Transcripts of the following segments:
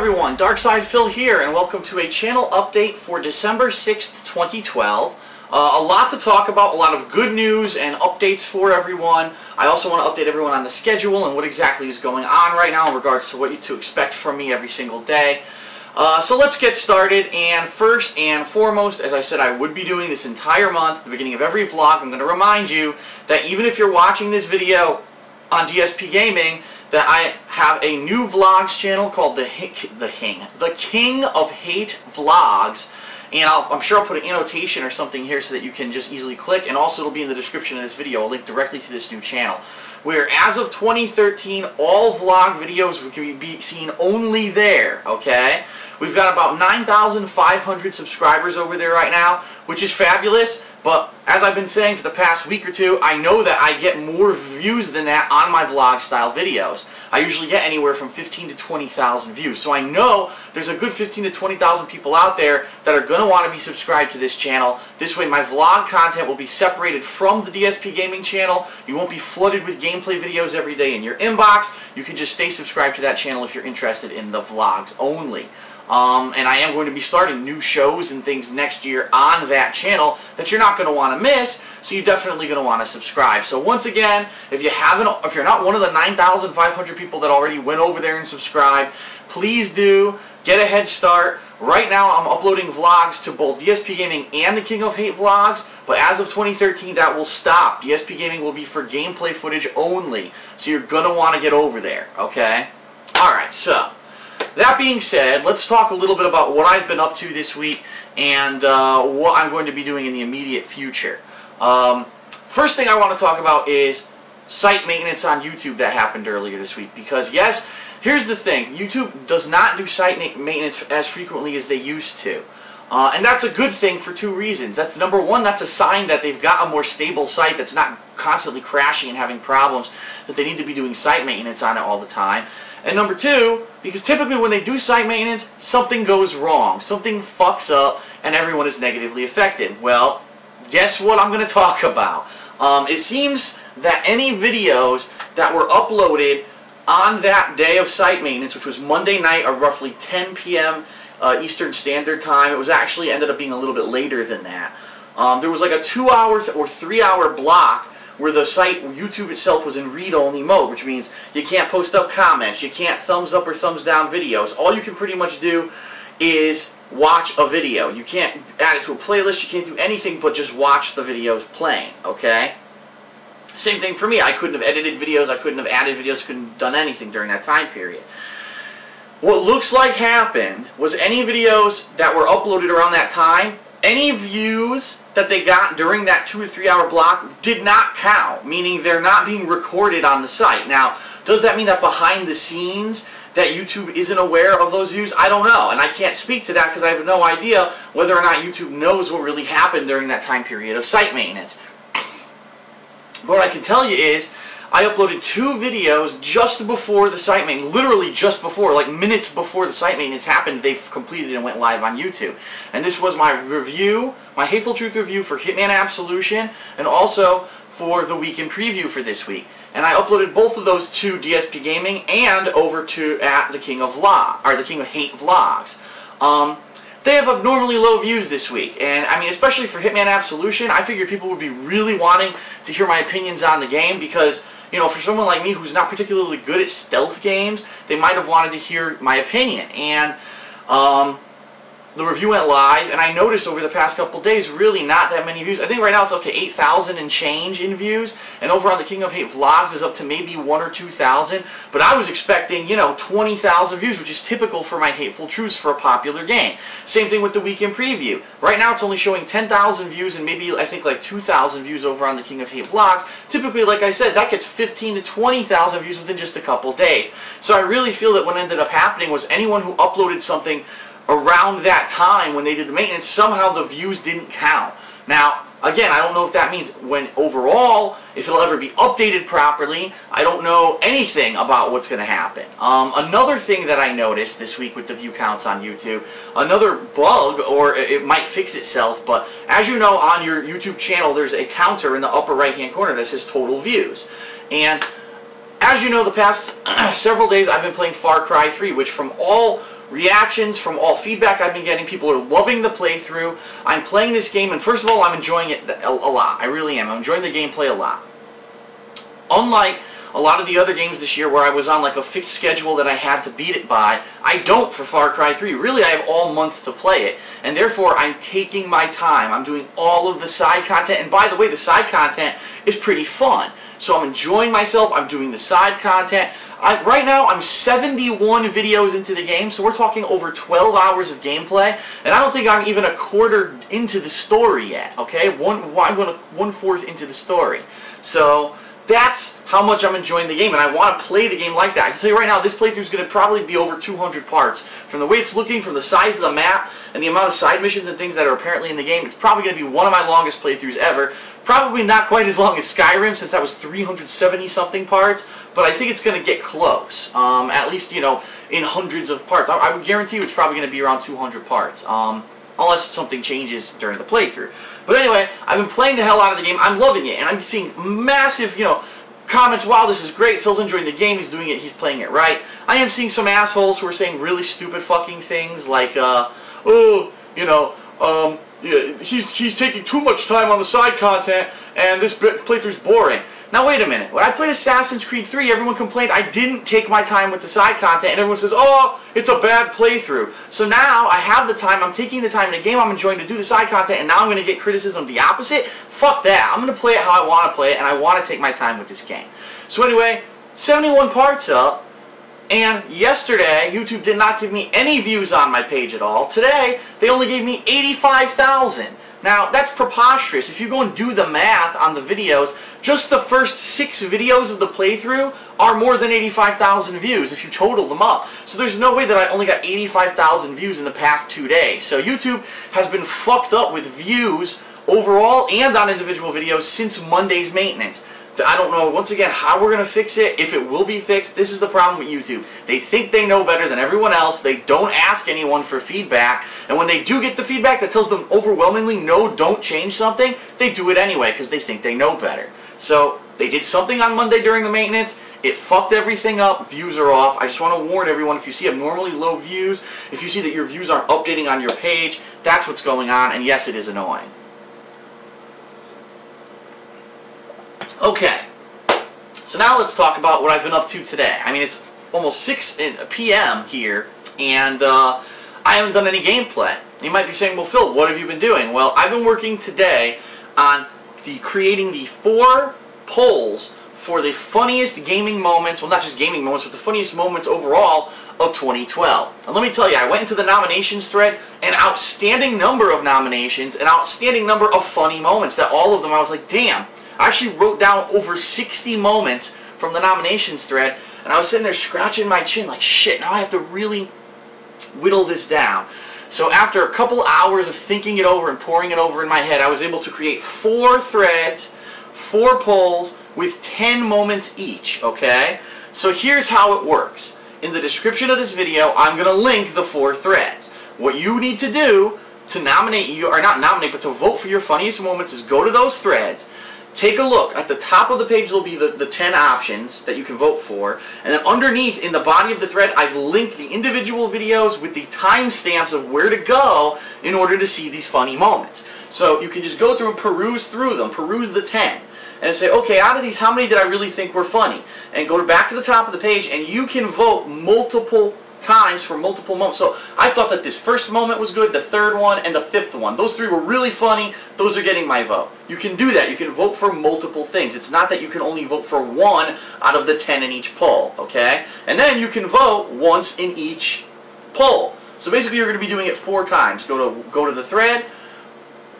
everyone, Darkside Phil here, and welcome to a channel update for December 6th, 2012. A lot to talk about, a lot of good news and updates for everyone. I also want to update everyone on the schedule and what exactly is going on right now in regards to what you to expect from me every single day. So let's get started, and first and foremost, as I said I would be doing this entire month, at the beginning of every vlog, I'm going to remind you that even if you're watching this video on DSP Gaming, that I have a new vlogs channel called the King of Hate Vlogs, and I'm sure I'll put an annotation or something here so that you can just easily click, and also it'll be in the description of this video, a link directly to this new channel, where as of 2013, all vlog videos can be seen only there, okay? We've got about 9,500 subscribers over there right now, which is fabulous, but as I've been saying for the past week or two, I know that I get more views than that on my vlog style videos. I usually get anywhere from 15 to 20,000 views, so I know there's a good 15 to 20,000 people out there that are going to want to be subscribed to this channel. This way my vlog content will be separated from the DSP Gaming channel. You won't be flooded with gameplay videos every day in your inbox. You can just stay subscribed to that channel if you're interested in the vlogs only. And I am going to be starting new shows and things next year on that channel that you're not going to want to miss, so you're definitely going to want to subscribe. So once again, if you're not one of the 9,500 people that already went over there and subscribed, please do get a head start. Right now I'm uploading vlogs to both DSP Gaming and the King of Hate Vlogs, but as of 2013 that will stop. DSP Gaming will be for gameplay footage only, so you're going to want to get over there, okay? Alright, so that being said, let's talk a little bit about what I've been up to this week and what I'm going to be doing in the immediate future. First thing I want to talk about is site maintenance on YouTube that happened earlier this week, because yes, here's the thing, YouTube does not do site maintenance as frequently as they used to. And that's a good thing for two reasons. That's number one, that's a sign that they've got a more stable site that's not constantly crashing and having problems, that they need to be doing site maintenance on it all the time. And number two, because typically when they do site maintenance, something goes wrong, something fucks up, and everyone is negatively affected. Well, guess what I'm going to talk about? It seems that any videos that were uploaded on that day of site maintenance, which was Monday night at roughly 10 p.m. Eastern Standard Time, it was actually ended up being a little bit later than that. There was like a 2-hour or 3-hour block where the site, YouTube itself, was in read-only mode, which means you can't post up comments, you can't thumbs up or thumbs down videos. All you can pretty much do is watch a video. You can't add it to a playlist, you can't do anything but just watch the videos playing, okay? Same thing for me. I couldn't have edited videos, I couldn't have added videos, couldn't have done anything during that time period. What looks like happened was any videos that were uploaded around that time, any views that they got during that 2 or 3 hour block did not count, meaning they're not being recorded on the site. Now, does that mean that behind the scenes that YouTube isn't aware of those views? I don't know, and I can't speak to that because I have no idea whether or not YouTube knows what really happened during that time period of site maintenance. But what I can tell you is, I uploaded 2 videos just before the site maintenance, literally just before, like minutes before the site maintenance happened, they completed and went live on YouTube. And this was my review, my Hateful Truth review for Hitman Absolution, and also for the week in preview for this week. And I uploaded both of those to DSP Gaming and over to the King of Hate Vlogs. They have abnormally low views this week, and I mean, especially for Hitman Absolution, I figured people would be really wanting to hear my opinions on the game because, you know, for someone like me who's not particularly good at stealth games, they might have wanted to hear my opinion. And the review went live, and I noticed over the past couple days really not that many views. I think right now it's up to 8,000 and change in views, and over on the King of Hate Vlogs is up to maybe 1,000 or 2,000. But I was expecting, you know, 20,000 views, which is typical for my Hateful Truths for a popular game. Same thing with the week in preview. Right now it's only showing 10,000 views and maybe I think like 2,000 views over on the King of Hate Vlogs. Typically, like I said, that gets 15 to 20,000 views within just a couple days. So I really feel that what ended up happening was anyone who uploaded something around that time when they did the maintenance, somehow the views didn't count. Now, again, I don't know if that means when overall, if it'll ever be updated properly. I don't know anything about what's going to happen. Another thing that I noticed this week with the view counts on YouTube, another bug, or it might fix itself, but as you know, on your YouTube channel, there's a counter in the upper right-hand corner that says total views. And as you know, the past several days I've been playing Far Cry 3, which from all reactions, from all feedback I've been getting, people are loving the playthrough. I'm playing this game, and first of all, I'm enjoying it a lot. I really am. I'm enjoying the gameplay a lot. Unlike a lot of the other games this year where I was on like a fixed schedule that I had to beat it by, I don't for Far Cry 3. Really, I have all month to play it, and therefore I'm taking my time. I'm doing all of the side content, and by the way, the side content is pretty fun. So I'm enjoying myself. I'm doing the side content. Right now, I'm 71 videos into the game, so we're talking over 12 hours of gameplay, and I don't think I'm even a quarter into the story yet, okay? One-fourth into the story. So that's how much I'm enjoying the game, and I want to play the game like that. I can tell you right now, this playthrough is going to probably be over 200 parts. From the way it's looking, from the size of the map, and the amount of side missions and things that are apparently in the game, it's probably going to be one of my longest playthroughs ever. Probably not quite as long as Skyrim, since that was 370-something parts, but I think it's going to get close. At least, you know, in hundreds of parts. I would guarantee you it's probably going to be around 200 parts, unless something changes during the playthrough. But anyway, I've been playing the hell out of the game. I'm loving it, and I'm seeing massive, you know, comments. Wow, this is great. Phil's enjoying the game. He's doing it. He's playing it right. I am seeing some assholes who are saying really stupid fucking things like, oh, you know, yeah, he's taking too much time on the side content, and this playthrough's boring. Now wait a minute. When I played Assassin's Creed 3, everyone complained I didn't take my time with the side content, and everyone says, oh, it's a bad playthrough. So now I have the time, I'm taking the time in the game I'm enjoying to do the side content, and now I'm going to get criticism the opposite? Fuck that. I'm going to play it how I want to play it, and I want to take my time with this game. So anyway, 71 parts up. And yesterday, YouTube did not give me any views on my page at all. Today, they only gave me 85,000. Now, that's preposterous. If you go and do the math on the videos, just the first 6 videos of the playthrough are more than 85,000 views if you total them up. So there's no way that I only got 85,000 views in the past 2 days. So YouTube has been fucked up with views overall and on individual videos since Monday's maintenance. I don't know, once again, how we're going to fix it, if it will be fixed. This is the problem with YouTube. They think they know better than everyone else. They don't ask anyone for feedback. And when they do get the feedback that tells them overwhelmingly, no, don't change something, they do it anyway because they think they know better. So they did something on Monday during the maintenance. It fucked everything up. Views are off. I just want to warn everyone, if you see abnormally low views, if you see that your views aren't updating on your page, that's what's going on. And yes, it is annoying. Okay, so now let's talk about what I've been up to today. I mean, it's almost 6 p.m. here, and I haven't done any gameplay. You might be saying, well, Phil, what have you been doing? Well, I've been working today on creating the 4 polls for the funniest gaming moments, well, not just gaming moments, but the funniest moments overall of 2012. And let me tell you, I went into the nominations thread, an outstanding number of nominations, an outstanding number of funny moments, that all of them I was like, damn. I actually wrote down over 60 moments from the nominations thread, and I was sitting there scratching my chin like, shit, now I have to really whittle this down. So after a couple hours of thinking it over and pouring it over in my head, I was able to create 4 threads, 4 polls with 10 moments each, okay? So here's how it works. In the description of this video, I'm going to link the 4 threads. What you need to do to nominate, or not nominate, but to vote for your funniest moments is go to those threads. Take a look. At the top of the page will be the 10 options that you can vote for. And then underneath, in the body of the thread, I've linked the individual videos with the timestamps of where to go in order to see these funny moments. So you can just go through and peruse through them, peruse the 10. And say, okay, out of these, how many did I really think were funny? And go back to the top of the page, and you can vote multiple times for multiple moments. So I thought that this first moment was good, the third one, and the 5th one. Those 3 were really funny. Those are getting my vote. You can do that. You can vote for multiple things. It's not that you can only vote for 1 out of the 10 in each poll, okay? And then you can vote once in each poll. So basically you're going to be doing it 4 times. Go to the thread,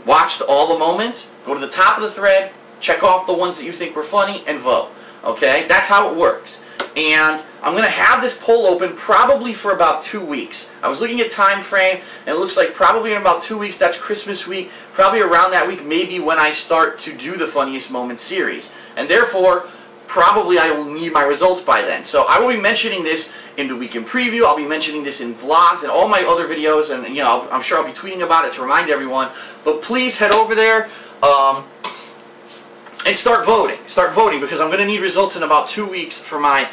watch all the moments, go to the top of the thread, check off the ones that you think were funny, and vote. Okay? That's how it works. And I'm going to have this poll open probably for about 2 weeks. I was looking at time frame, and it looks like probably in about 2 weeks, that's Christmas week, probably around that week, maybe when I start to do the Funniest Moments series. And therefore, probably I will need my results by then. So I will be mentioning this in the Week in Preview, I'll be mentioning this in vlogs and all my other videos, and you know, I'm sure I'll be tweeting about it to remind everyone. But please head over there. And start voting. Start voting, because I'm going to need results in about 2 weeks for my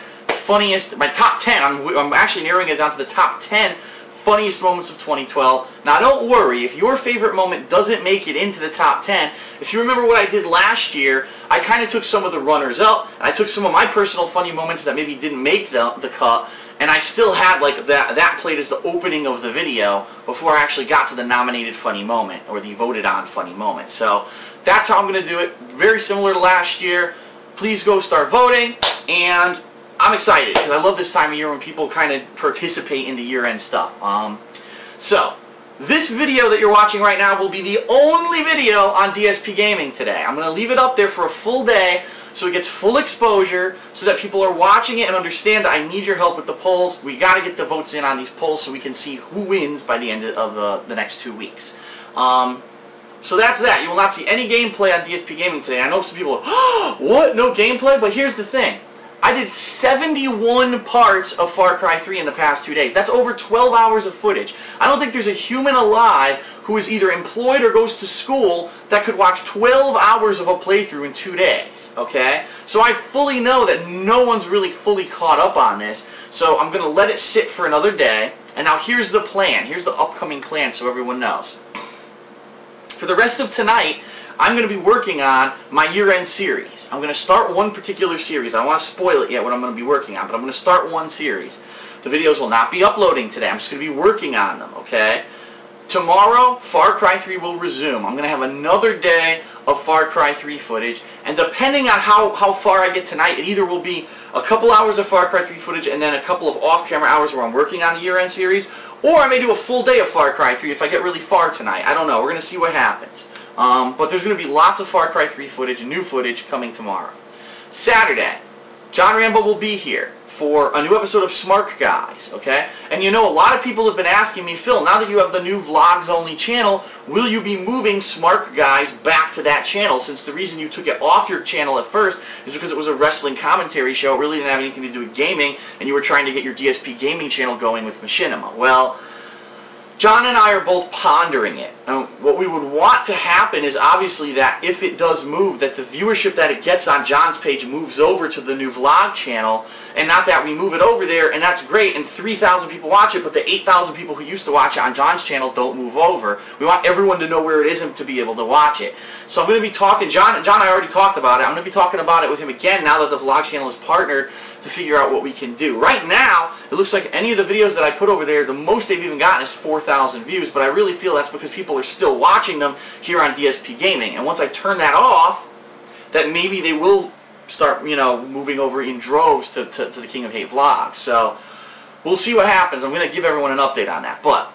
top 10. I'm actually narrowing it down to the top 10 funniest moments of 2012. Now, don't worry, if your favorite moment doesn't make it into the top 10, if you remember what I did last year, I kind of took some of the runners-up, and I took some of my personal funny moments that maybe didn't make the cut, and I still had like that played as the opening of the video before I actually got to the nominated funny moment, or the voted on funny moment. So that's how I'm going to do it. Very similar to last year. Please go start voting, and I'm excited because I love this time of year when people kind of participate in the year-end stuff. So this video that you're watching right now will be the only video on DSP Gaming today. I'm going to leave it up there for a full day so it gets full exposure, so that people are watching it and understand that I need your help with the polls. We got to get the votes in on these polls so we can see who wins by the end of the next 2 weeks. So that's that. You will not see any gameplay on DSP Gaming today. I know some people are, oh, what? No gameplay? But here's the thing. I did 71 parts of Far Cry 3 in the past 2 days. That's over 12 hours of footage. I don't think there's a human alive who is either employed or goes to school that could watch 12 hours of a playthrough in 2 days, okay? So I fully know that no one's really fully caught up on this, so I'm going to let it sit for another day. And now here's the plan. Here's the upcoming plan so everyone knows. For the rest of tonight, I'm going to be working on my year-end series. I'm going to start one particular series. I don't want to spoil it yet what I'm going to be working on, but I'm going to start one series. The videos will not be uploading today. I'm just going to be working on them, okay? Tomorrow, Far Cry 3 will resume. I'm going to have another day of Far Cry 3 footage, and depending on how far I get tonight, it either will be a couple hours of Far Cry 3 footage and then a couple of off-camera hours where I'm working on the year-end series, or I may do a full day of Far Cry 3 if I get really far tonight. I don't know. We're going to see what happens. But there's going to be lots of Far Cry 3 footage, new footage, coming tomorrow. Saturday, John Rambo will be here for a new episode of Smart Guys, okay? And you know, a lot of people have been asking me, Phil, now that you have the new Vlogs Only channel, will you be moving Smart Guys back to that channel, since the reason you took it off your channel at first is because it was a wrestling commentary show, it really didn't have anything to do with gaming, and you were trying to get your DSP Gaming channel going with Machinima. Well, John and I are both pondering it. What we would want to happen is obviously that if it does move, that the viewership that it gets on John's page moves over to the new vlog channel, and not that we move it over there, and that's great, and 3,000 people watch it, but the 8,000 people who used to watch it on John's channel don't move over. We want everyone to know where it is and to be able to watch it. So I'm going to be talking, John and I already talked about it, I'm going to be talking about it with him again now that the vlog channel is partnered, to figure out what we can do. Right now, it looks like any of the videos that I put over there, the most they've even gotten is 4,000 views, but I really feel that's because people are still watching them here on DSP Gaming. And once I turn that off, that maybe they will start, you know, moving over in droves to the King of Hate vlogs. So we'll see what happens. I'm going to give everyone an update on that. But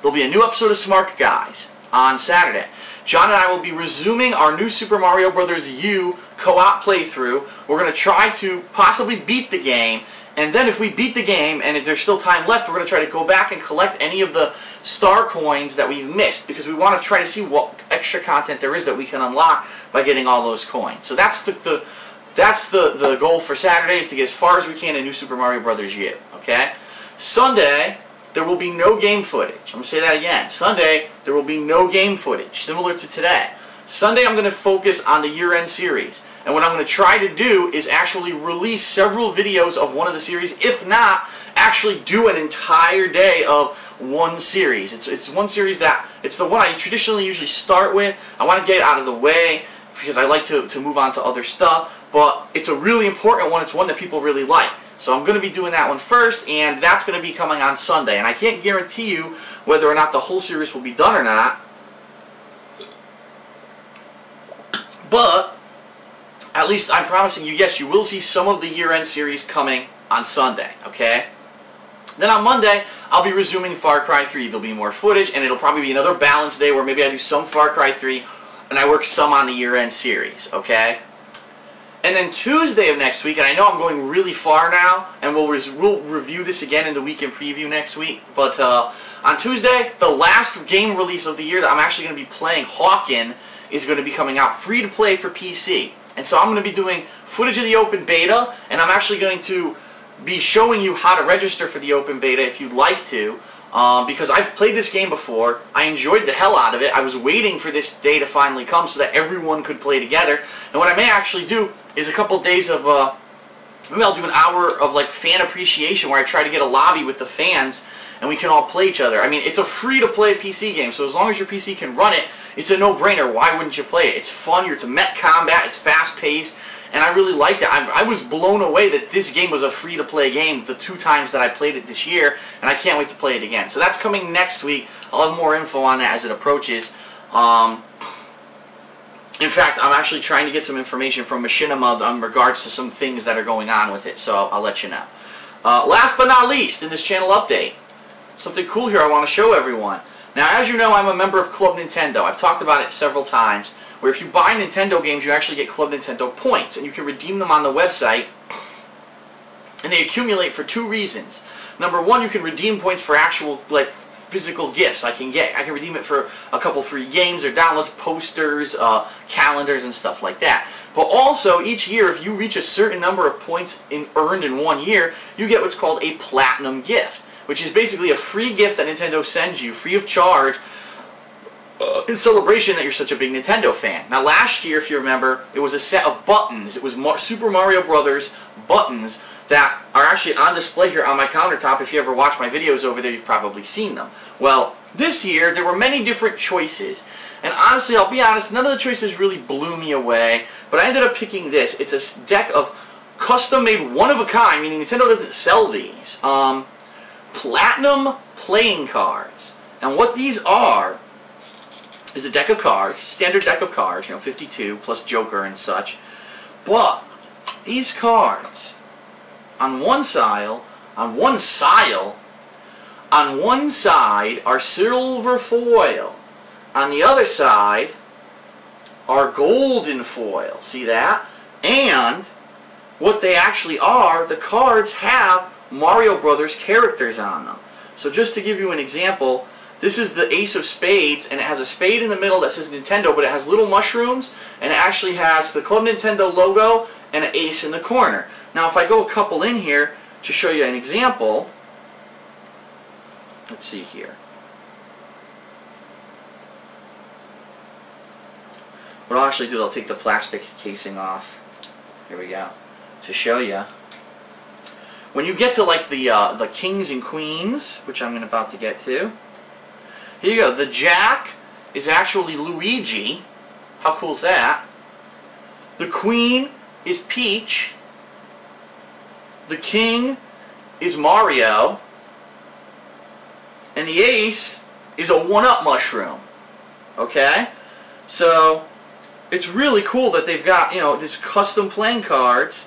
there'll be a new episode of Smart Guys on Saturday. John and I will be resuming our new Super Mario Bros. U co-op playthrough. We're going to try to possibly beat the game, and then if we beat the game and if there's still time left, we're going to try to go back and collect any of the star coins that we've missed, because we want to try to see what extra content there is that we can unlock by getting all those coins. So that's the goal for Saturday, is to get as far as we can in New Super Mario Bros. U. Okay? Sunday, there will be no game footage. I'm going to say that again. Sunday, there will be no game footage, similar to today. Sunday, I'm going to focus on the year-end series. And what I'm going to try to do is actually release several videos of one of the series, if not, actually do an entire day of one series. It's one series that, it's the one I traditionally usually start with. I want to get it out of the way because I like to move on to other stuff. But it's a really important one. It's one that people really like. So I'm going to be doing that one first, and that's going to be coming on Sunday. And I can't guarantee you whether or not the whole series will be done or not. But at least I'm promising you, yes, you will see some of the year-end series coming on Sunday, okay? Then on Monday, I'll be resuming Far Cry 3. There'll be more footage, and it'll probably be another balanced day where maybe I do some Far Cry 3, and I work some on the year-end series, okay? And then Tuesday of next week, and I know I'm going really far now, and we'll review this again in the weekend preview next week, but on Tuesday, the last game release of the year that I'm actually going to be playing, Hawken, is going to be coming out free to play for PC. And so I'm going to be doing footage of the open beta, and I'm actually going to be showing you how to register for the open beta if you'd like to. because I've played this game before. I enjoyed the hell out of it. I was waiting for this day to finally come so that everyone could play together. And what I may actually do is a couple days of, maybe I'll do an hour of like fan appreciation where I try to get a lobby with the fans and we can all play each other. I mean, it's a free-to-play PC game, so as long as your PC can run it, it's a no-brainer. Why wouldn't you play it? It's fun, it's a mech combat, it's fast-paced, and I really liked it. I was blown away that this game was a free-to-play game the 2 times that I played it this year, and I can't wait to play it again. So that's coming next week. I'll have more info on that as it approaches. In fact, I'm actually trying to get some information from Machinima in regards to some things that are going on with it, so I'll let you know. Last but not least, in this channel update, something cool here I want to show everyone. Now, as you know, I'm a member of Club Nintendo. I've talked about it several times, where if you buy Nintendo games, you actually get Club Nintendo points, and you can redeem them on the website, and they accumulate for 2 reasons. Number 1, you can redeem points for actual, like, physical gifts. I can redeem it for a couple free games or downloads, posters, calendars, and stuff like that. But also, each year, if you reach a certain number of points earned in 1 year, you get what's called a Platinum gift, which is basically a free gift that Nintendo sends you, free of charge, in celebration that you're such a big Nintendo fan. Now, last year, if you remember, it was a set of buttons. It was Super Mario Brothers buttons that are actually on display here on my countertop. If you ever watch my videos over there, you've probably seen them. Well, this year, there were many different choices. And honestly, I'll be honest, none of the choices really blew me away, but I ended up picking this. It's a deck of custom-made, one-of-a-kind, meaning Nintendo doesn't sell these, Platinum playing cards. And what these are is a deck of cards, standard deck of cards, 52 plus Joker and such. But these cards, on one side are silver foil. On the other side are golden foil. See that? And what they actually are, the cards have Mario Brothers characters on them. So just to give you an example, this is the Ace of Spades, and it has a spade in the middle that says Nintendo, but it has little mushrooms, and it actually has the Club Nintendo logo and an ace in the corner. Now if I go a couple in here to show you an example, let's see here. What I'll actually do is I'll take the plastic casing off. Here we go. To show you. When you get to like the kings and queens, which I'm about to get to, here you go. The Jack is actually Luigi. How cool is that? The Queen is Peach. The King is Mario. And the Ace is a 1-up mushroom. Okay? So, it's really cool that they've got, this custom playing cards.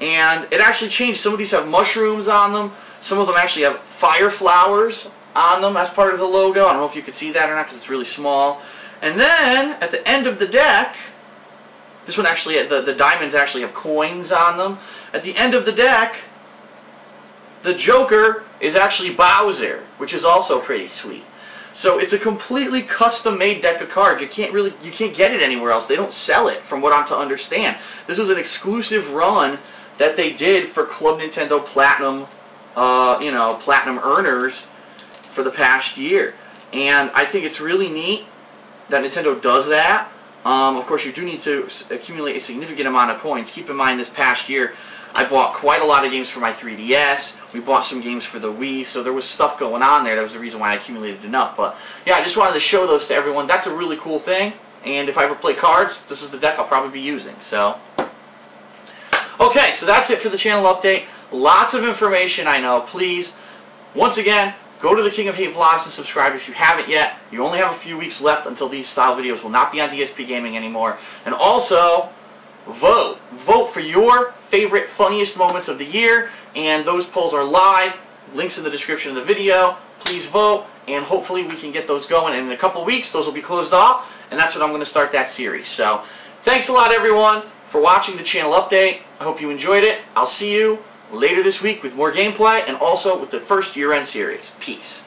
And it actually changed. Some of these have mushrooms on them. Some of them actually have fire flowers on them as part of the logo. I don't know if you can see that or not because it's really small. And then, at the end of the deck, this one actually, the diamonds actually have coins on them. At the end of the deck, the Joker is actually Bowser, which is also pretty sweet. So it's a completely custom-made deck of cards. You can't get it anywhere else. They don't sell it, from what I'm to understand. This was an exclusive run that they did for Club Nintendo Platinum, Platinum earners for the past year. And I think it's really neat that Nintendo does that. Of course, you do need to accumulate a significant amount of coins. Keep in mind, this past year, I bought quite a lot of games for my 3DS. We bought some games for the Wii, so there was stuff going on there. That was the reason why I accumulated enough. But yeah, I just wanted to show those to everyone. That's a really cool thing. And if I ever play cards, this is the deck I'll probably be using. So, okay, so that's it for the channel update. Lots of information, I know. Please, once again, go to the King of Hate Vlogs and subscribe if you haven't yet. You only have a few weeks left until these style videos will not be on DSP Gaming anymore. And also, vote. Vote for your favorite, funniest moments of the year. And those polls are live. Links in the description of the video. Please vote, and hopefully we can get those going. And in a couple weeks, those will be closed off, and that's when I'm going to start that series. So, thanks a lot, everyone, for watching the channel update. I hope you enjoyed it. I'll see you later this week with more gameplay, and also with the first year-end series. Peace.